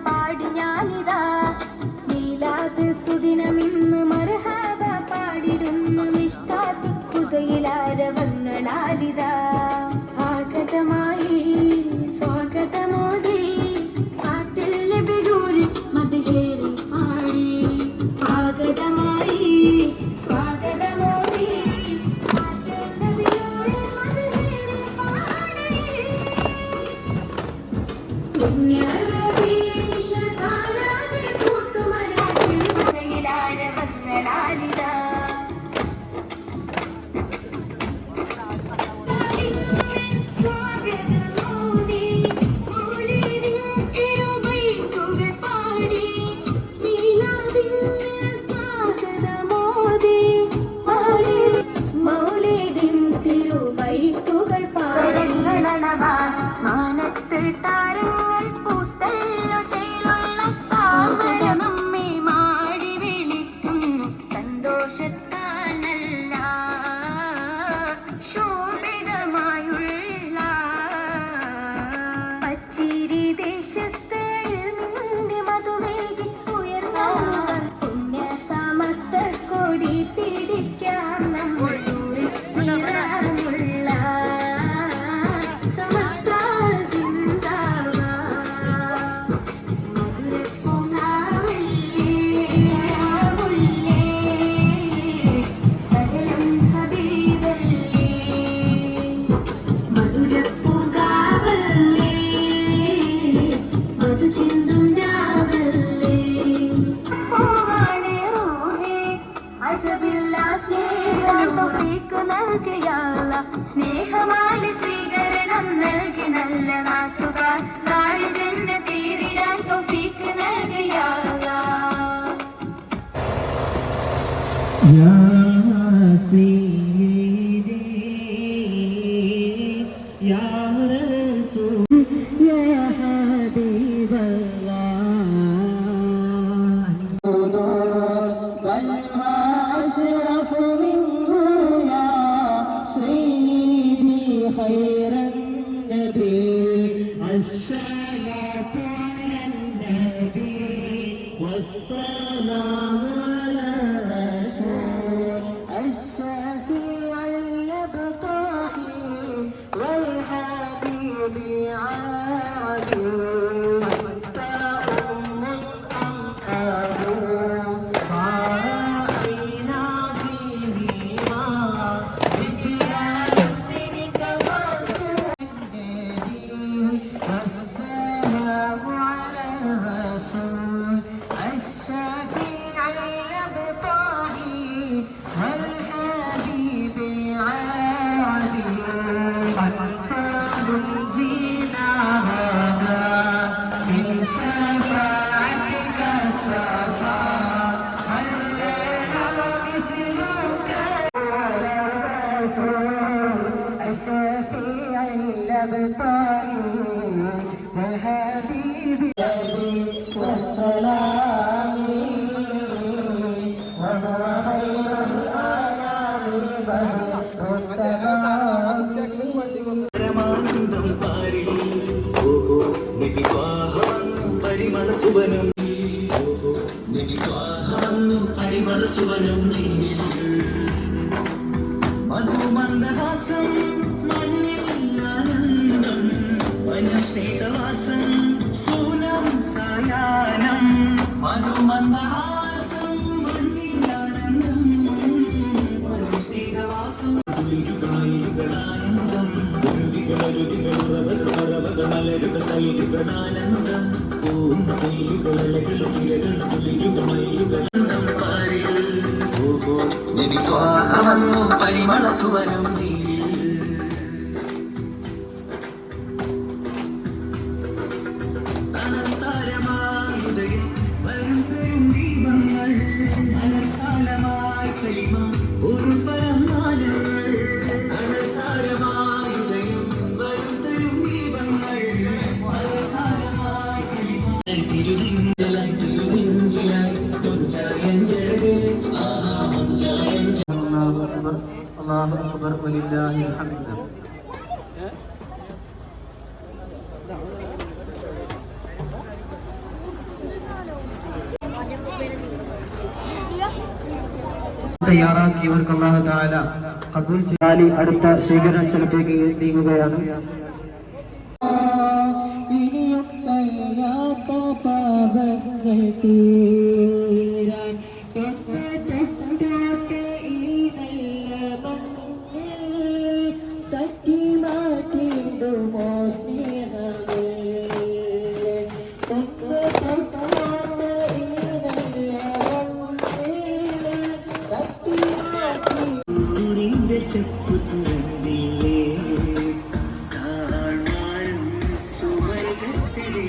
പാടി ഞാനിതാ മീലാദ് സുദിനമിന്ന് മർഹബ പാടിടുന്നു മിഷ്കാത്ത് പുതയിലാരവങ്ങളാലിതാ ആഗതമായി സ്വാഗതമോദി കാറ്റിൽ നബിയൂരിൽ മദ്ഹേറി പാടി ആഗതമായി സ്വാഗതമോദി കാറ്റിൽ നബിയൂരിൽ മദ്ഹേറി പാടി പുണ്യരബി മാനത്ത് താരങ്ങൾ പൂത്തല്ലോ ചേലുള്ള താമരമമ്മേ മാടി വിളിക്കുന്നു സന്തോഷത്താനല്ല ശോഭിതമായുള്ള പച്ചിരി ദേശത്ത് നിന്റെ മധുവേഗി ഉയർന്ന പുണ്യ സമസ്ത കൊടി പിടിക്കാം നമ്മൾ സ്നേഹമായി സ്വീകരണം നൽകി നല്ല നാട്ടുകാർ നാളെ ജന്മ തീരിടാൻ തൗഫീഖ് നൽകിയാല യാ സയ്യിദി യാ റസൂൽ യാ ഹബീബല്ലാഹ് خير النبي الصلاة على النبي والسلام على الرسول الشفيع الأبطحي والحبيب عادي أنت أم أم أبو فرأينا بهما الشفيع الأبطحي والحبيب العالي أنت منجينا هذا من شفاعتك الشفا هل لنا مثلك على الرسول الشفيع الأبطحي والحبيب والسلام وهو خير الآيام പരമാനന്ദം പാരി ഓഹോ നിബിവാഹവന്നു പരിമള സുവനം ഓഹോ നിബിവാഹവന്നു പരിമള സുവനം നീരിൽ മധുമന്ദഹാസം മണ്ണിൽ ആനന്ദം വനസ്നേഹവാസം സൂനം സായാഹ്നം മധുമന്ദഹാസം മണ്ണിൽ ആനന്ദം വനസ്നേഹവാസം ാനന്ദം വന്നു പരിമള സുവനം ഒരു പരമാനങ്ങൾ അനന്താരമായുദയം വരും തരും ദീപങ്ങൾ തിരുവിഞ്ചിയായി അല്ലാഹു അക്ബർ വലില്ലാഹിൽ ഹംദ്. തയ്യാറാക്കിയവർക്ക് അല്ലാഹു തആല ഖബൂൽ ചെയ്താലി അടുത്ത സ്വീകരണ സ്ഥലത്തേക്ക് നീങ്ങുകയാണ്. ഇനിയും കഴിയാത്ത പാപങ്ങൾ തീരാൻ ഈ നല്ല മണ്ണിൽ തട്ടി മാറ്റിടുമോ സ്നേഹമേ ചെപ്പു തുറന്നില്ലേ കാണാനും സുവർഗത്തിലേ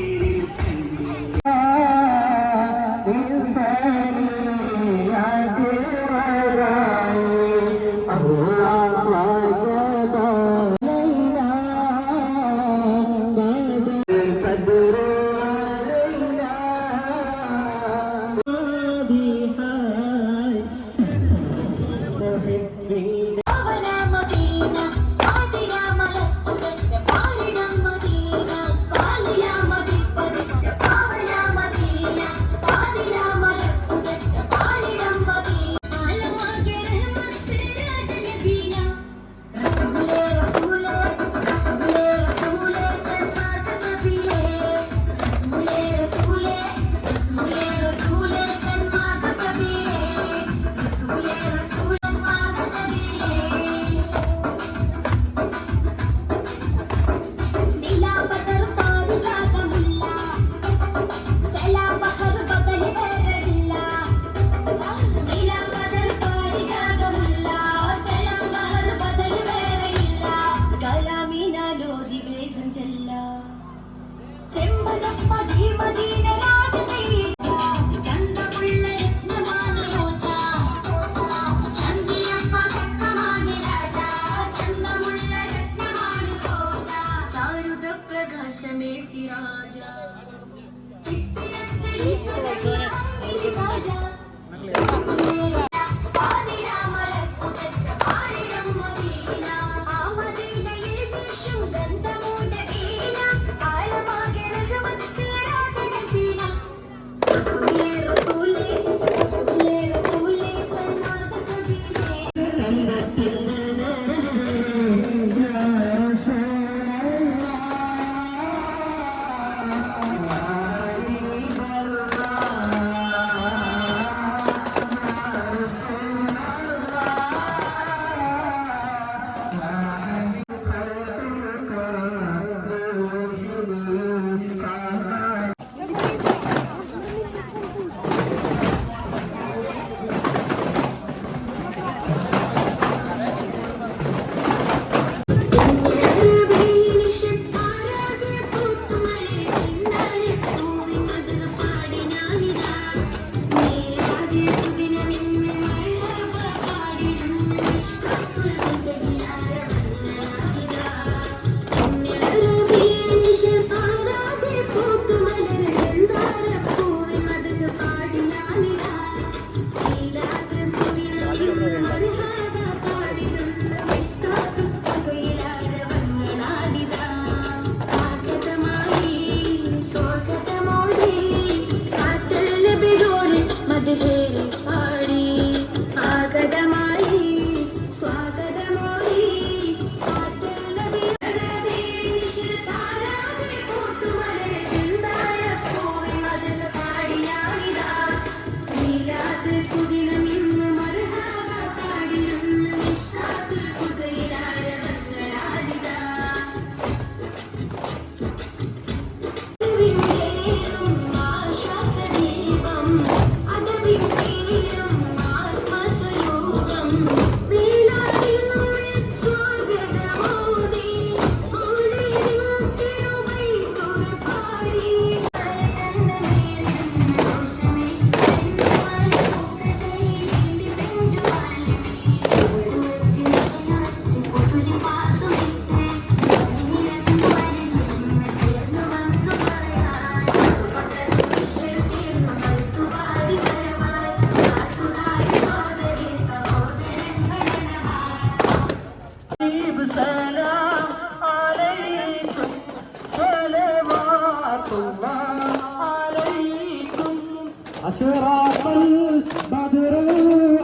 أشرق البدر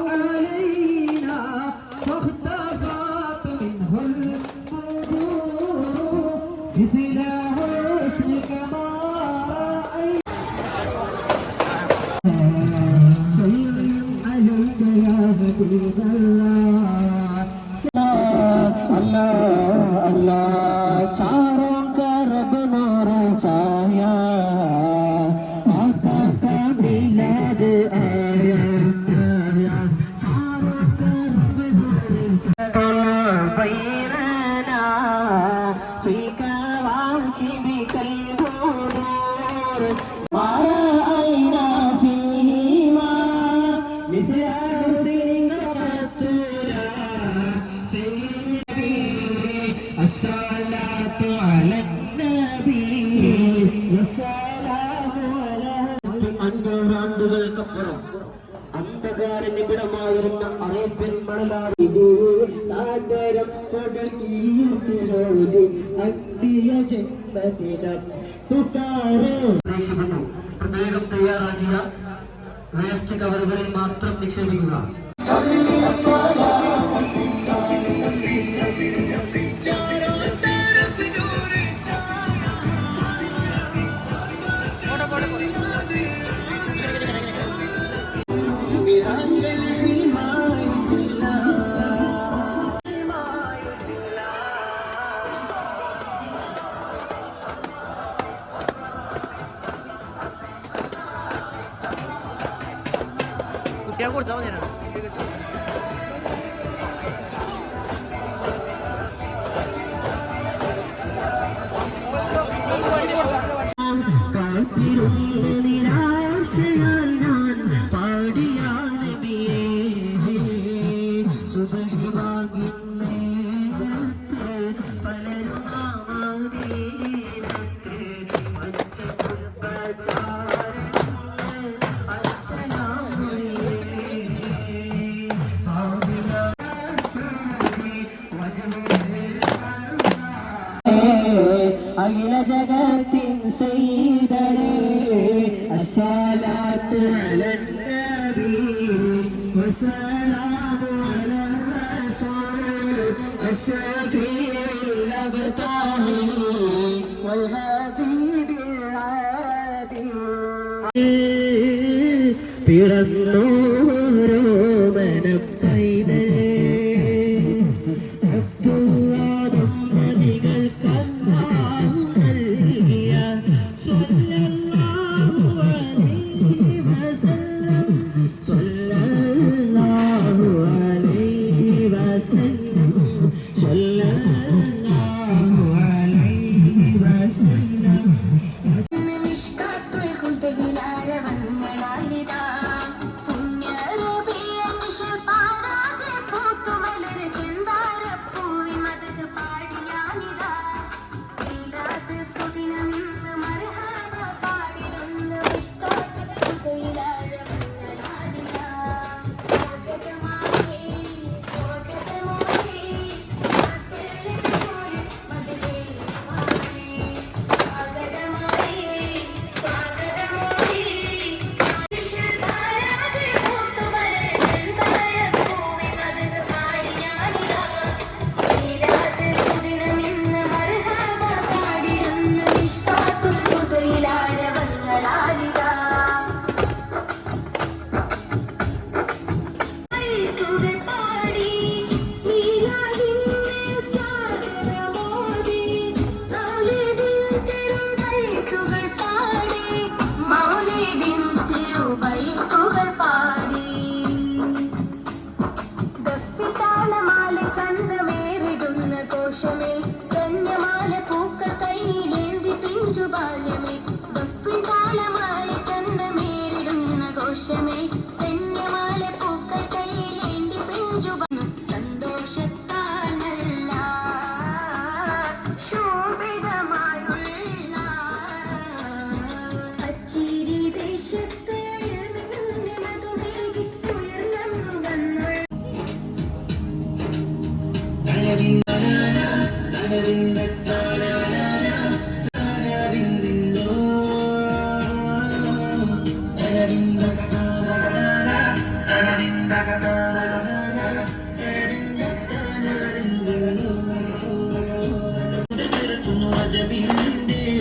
علينا فاختفت منه البدور مثل حسنك ما رأينا سلم عليك يا حبيب الله الله الله चारों तरफ नूर छाया आका का मिलाद आया चारों तरफ नूर छाया बैरना في كواكب كالبدور ما رأينا فيهما مثل حسنك قط الصلاة على النبي والسلام على അഞ്ഞൂറാണ്ടുകൾക്കപ്പുറം അന്ധകാര നിബിഡമായിരുന്ന അറേബ്യൻ മണലാവിധി സാദരം കൊടുക്കിയോതി അഗ്നിയ ജന്മദിനം നിക്ഷേപിക്കുന്നു. പ്രത്യേകം തയ്യാറാക്കിയ വേസ്റ്റ് കവറുകളിൽ മാത്രം നിക്ഷേപിക്കുക. കുട്ടിയെ കൊടുത്താൽ മതിയാണ്. അഖില ജഗത്തിൻ സയ്യിദരേ അസ്സലാത്തു അലൻ നബി വസ്സലാമു അലാ റസൂൽ അശ്ശഫീഉൽ അബ്താഹി വൽ ഹബീബിൽ അറബി പിറന്നോരോ മനം പൈതൽ ഘോഷമേ ധന്യമാല പൂക്കൾ കയ്യിലേന്തി പിഞ്ചുബാല്യമേ ദഫ്ഫിതാളമായ ചന്തമേറിടുന്ന ഘോഷമേ ധന്യമാല പൂക്കൾ കയ്യിലേന്തി പിഞ്ചുബാല്യമേ സന്തോഷത്താൽ നല്ല ശോഭിതമായുള്ള അച്ചിരി ദേശത്ത് മധുമേകി ഉയർന്നു വന്നുള്ള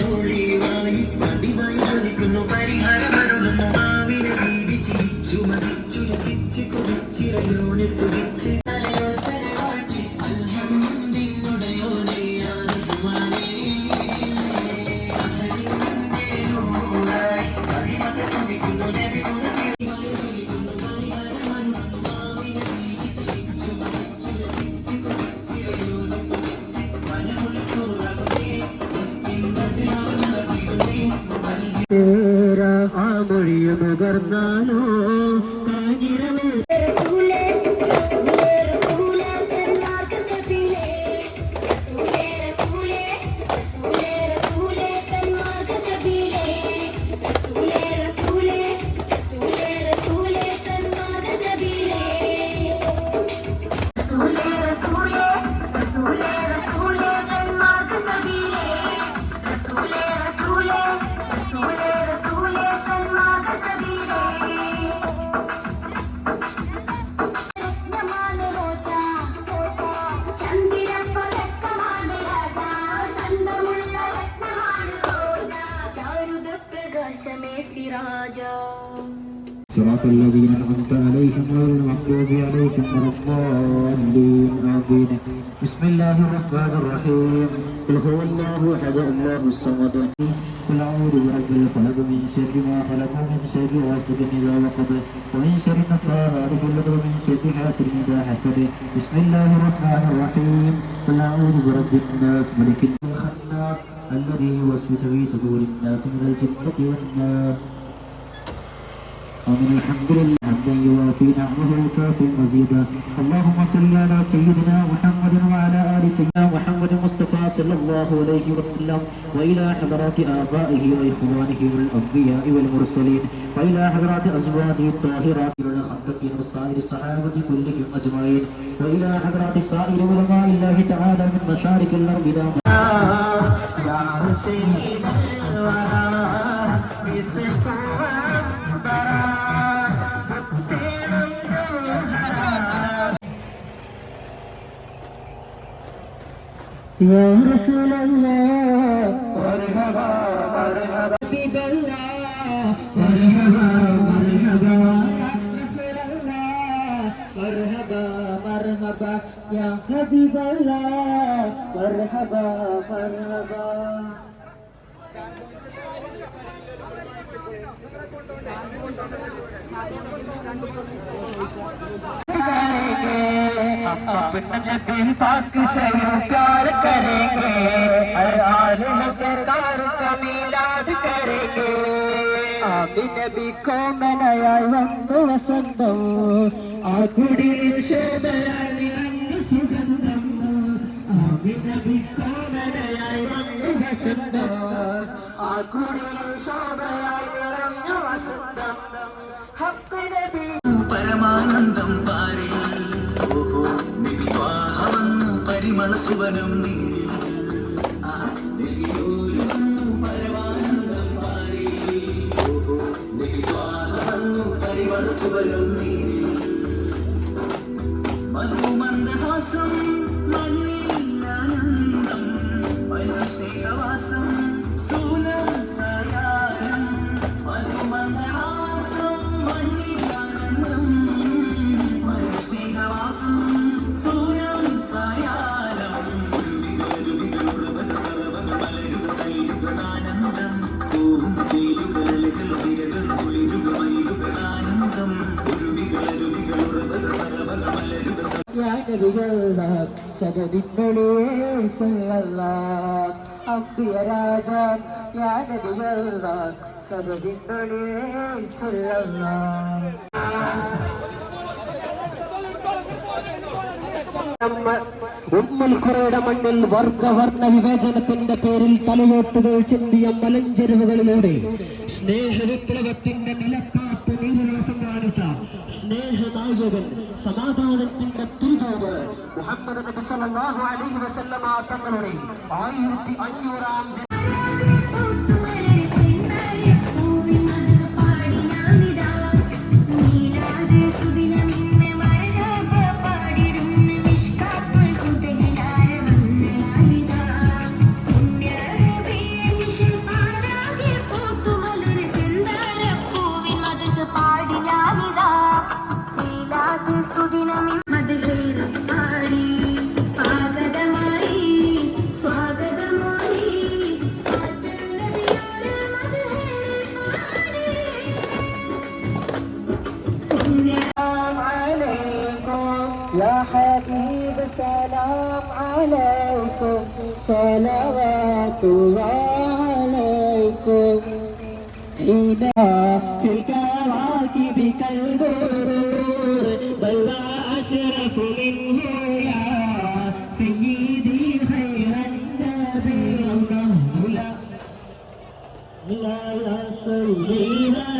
ഒളിവായി പതിവായി ജ്വലിക്കുന്നു പരിഹാരമരുളുന്നു മാവിനെ വീതി ചിരിച്ചു മതിച്ചു രസിച്ച് കുതിച്ചിറയോനെ സ്തുതിച്ച് മൊഴിയുമുകർന്നാലോ കാഞ്ഞിരമേ റസൂലേ റസൂലേ റസൂലേ സന്മാർഗ സബീലേ റസൂലേ റസൂലേ റസൂലേ റസൂലേ സന്മാർഗ സബീലേ റസൂലേ റസൂലേ റസൂലേ റസൂലേ സന്മാർഗ സബീലേ റസൂലേ റസൂലേ റസൂലേ റസൂലേ സന്മാർഗ സബീലേ റസൂലേ റസൂലേ റസൂലേ റസൂലേ സന്മാർഗ സബീലേ രത്നമാണ് റോജ ചന്ദിരപ്പതക്കമാണ് രാജ ചന്തമുള്ള രത്നമാണ് റോജ ചാരുത പ്രകാശമേ സിരാജ صراط الذين أنعمت عليهم غير المغضوب عليهم ولا الضالين آمين بسم الله الرحمن الرحيم قل هو الله أحد الله الصمد قل أعوذ برب الفلق من شر ما خلق ومن شر غاسق إذا وقب ومن شر النفاثات في العقد ومن شر حاسد إذا حسد بسم الله الرحمن الرحيم قل أعوذ برب الناس ملك الناس الذي يوسوس في صدور الناس من الجنة والناس ومن الحمد لله حمدا يوافي نعمه ويكافئ مزيدا اللهم صل على سيدنا محمد وعلى ال سيدنا محمد المصطفى صلى الله عليه وسلم والى حضرات ابائه واخوانه والانبياء والمرسلين والى حضرات ازواجه الطاهرات والخندقين وسائر الصحابه كلهم اجمعين والى حضرات سائر علماء الله تعالى من مشارق الارض الى يا سيد الورى بسفوة يا رسول الله مرحبا مرحبا حبيب الله مرحبا مرحبا يا رسول الله مرحبا مرحبا يا حبيب الله مرحبا مرحبا अपने नबी पाक से प्यार करेंगे हर हाल में सरकार का मिलाद करेंगे आमिन नबी को मनाया वंद वसंतम आकुड़ी शोभया निरंग सुगंधम आमिन नबी को मनाया वंद वसंतम आकुड़ी शोभया निरंग वसंतम हक नबी പരമാനന്ദം പാരി നിവിവാഹവന്നു പരിമളസുവനം നീരി നെവിയോരുവന്നു പരമാനന്ദം പാരി നിവിവാഹവന്നു പരിമളസുവനം നീരി മധുമന്ദഹാസം മണ്ണിലാനന്ദം മനസ്നേഹവാസം സൂനം സായാഹ്നം മധുമന്ദഹാസം മണ്ണിലാനന്ദം മനസ്നേഹവാസം സൂനം സായാഹ്നം മലരുകളാനന്ദം കൂഹും കേലുകളകൾ തിരകൾ കുളിരുകളാനന്ദം يا نبي الله سجدني صلى الله أبي راجا يا نبي الله سجدني صلى الله ഉമ്മൽഖുറയുടെ മണ്ണിൽ വർഗവർണ്ണ വിവേചനത്തിന്റെ പേരിൽ തലയോട്ടുകൾ ചിന്തിയ മലഞ്ചെരുവുകളിലൂടെ സ്നേഹവിപ്ലവത്തിന്റെ നിലക്കാത്ത് നീരസം കാണിച്ച സ്നേഹനായകൻ സമാധാനത്തിന്റെ തിരുതൂത് മുഹമ്മദ് നബി സല്ലല്ലാഹു അലൈഹി വസല്ലമ തങ്ങളുടെ 1500-ാം في الكواكب كالغرور بل أشرف منه يا سيدي خير النبي الله لا يصليها